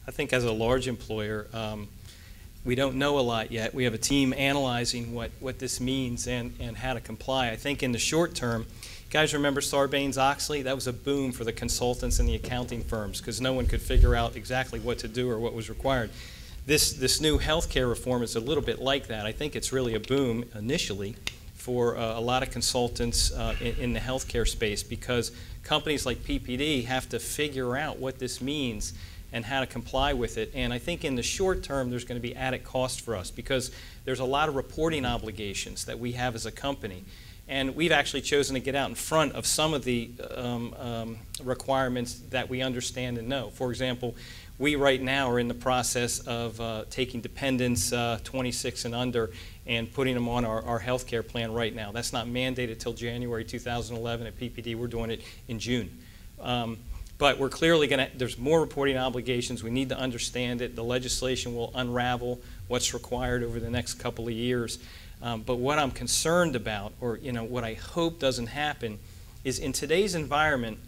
I think as a large employer, we don't know a lot yet. We have a team analyzing what this means and how to comply. I think in the short term, you guys remember Sarbanes-Oxley? That was a boom for the consultants and the accounting firms because no one could figure out exactly what to do or what was required. This new healthcare reform is a little bit like that. I think it's really a boom initially for a lot of consultants in the healthcare space because companies like PPD have to figure out what this means and how to comply with it. And I think in the short term there's going to be added cost for us because there's a lot of reporting obligations that we have as a company. And we've actually chosen to get out in front of some of the requirements that we understand and know. For example, we right now are in the process of taking dependents 26 and under and putting them on our health care plan right now. That's not mandated till January 2011 at PPD. We're doing it in June. But we're clearly going to, there's more reporting obligations. We need to understand it. The legislation will unravel what's required over the next couple of years. But what I'm concerned about, or what I hope doesn't happen, is in today's environment,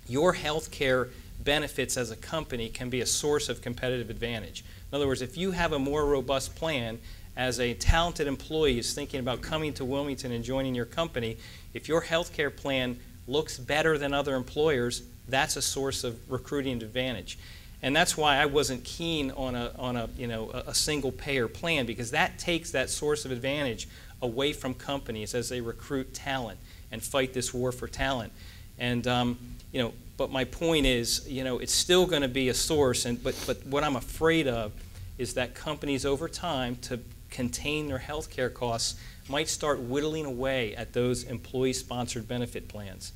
your health care benefits as a company can be a source of competitive advantage. In other words, if you have a more robust plan, as a talented employee is thinking about coming to Wilmington and joining your company, if your health care plan looks better than other employers, that's a source of recruiting advantage. And that's why I wasn't keen on a single payer plan, because that takes that source of advantage away from companies as they recruit talent and fight this war for talent. And but my point is, it's still going to be a source. But what I'm afraid of is that companies over time, to contain their health care costs, might start whittling away at those employee-sponsored benefit plans.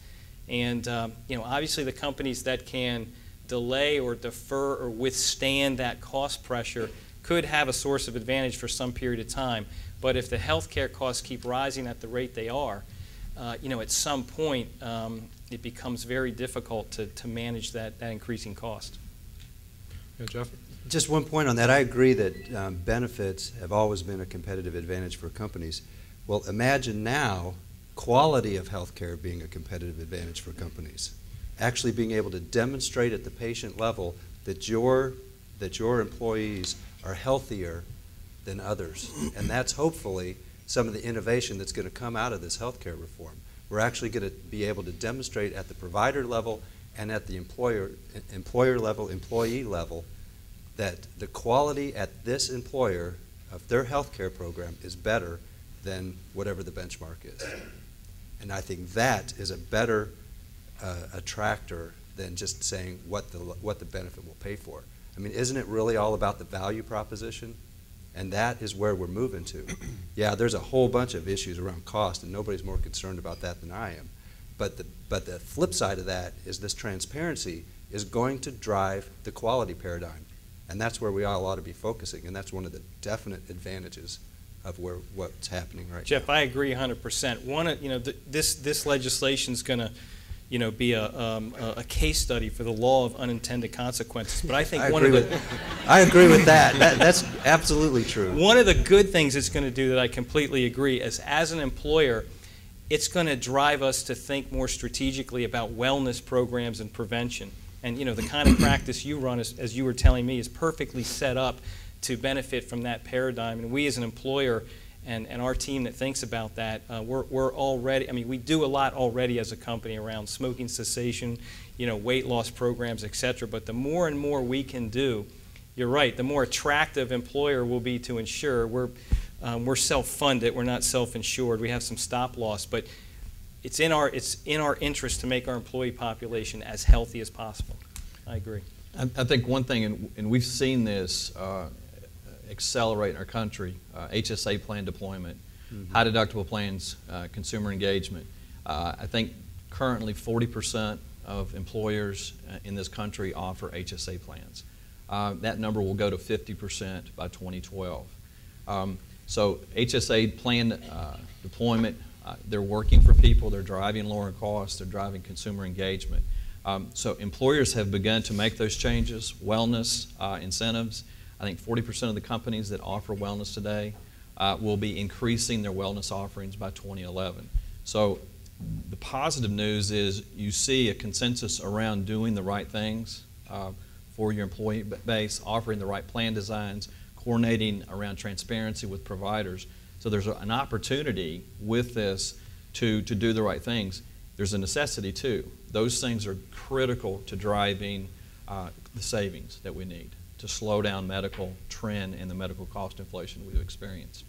And obviously the companies that can delay or defer or withstand that cost pressure could have a source of advantage for some period of time. But if the health care costs keep rising at the rate they are, at some point it becomes very difficult to manage that increasing cost. Yeah, Jeff? Just one point on that. I agree that benefits have always been a competitive advantage for companies. Well, imagine now quality of health care being a competitive advantage for companies. Actually being able to demonstrate at the patient level that your employees are healthier than others. And that's hopefully some of the innovation that's going to come out of this healthcare reform. We're actually going to be able to demonstrate at the provider level and at the employer level, employee level, that the quality at this employer of their healthcare program is better than whatever the benchmark is. And I think that is a better attractor than just saying what the benefit will pay for. I mean, isn't it really all about the value proposition? And that is where we're moving to. Yeah, there's a whole bunch of issues around cost, and nobody's more concerned about that than I am. But the flip side of that is this transparency is going to drive the quality paradigm. And that's where we all ought to be focusing, and that's one of the definite advantages of what's happening right now. Jeff, I agree 100%. This legislation is going to be a case study for the law of unintended consequences. But I think I agree with that. That's absolutely true. One of the good things it's going to do that I completely agree is, as an employer, it's going to drive us to think more strategically about wellness programs and prevention. And the kind of practice you run, as you were telling me, is perfectly set up to benefit from that paradigm. And we as an employer and our team that thinks about that, we're already, we do a lot already as a company around smoking cessation, weight loss programs, et cetera. But the more and more we can do, you're right, the more attractive employer will be to insure. We're self-funded, we're not self-insured. We have some stop loss, but it's in our interest to make our employee population as healthy as possible. I agree. I think one thing, and we've seen this accelerate in our country, HSA plan deployment, high deductible plans, consumer engagement. I think currently 40% of employers in this country offer HSA plans. That number will go to 50% by 2012. So HSA plan deployment, they're working for people, they're driving lower costs, they're driving consumer engagement. So employers have begun to make those changes, wellness incentives. I think 40% of the companies that offer wellness today will be increasing their wellness offerings by 2011. So the positive news is you see a consensus around doing the right things for your employee base, offering the right plan designs, coordinating around transparency with providers. So there's an opportunity with this to do the right things. There's a necessity too. Those things are critical to driving the savings that we need to slow down medical trend and the medical cost inflation we've experienced.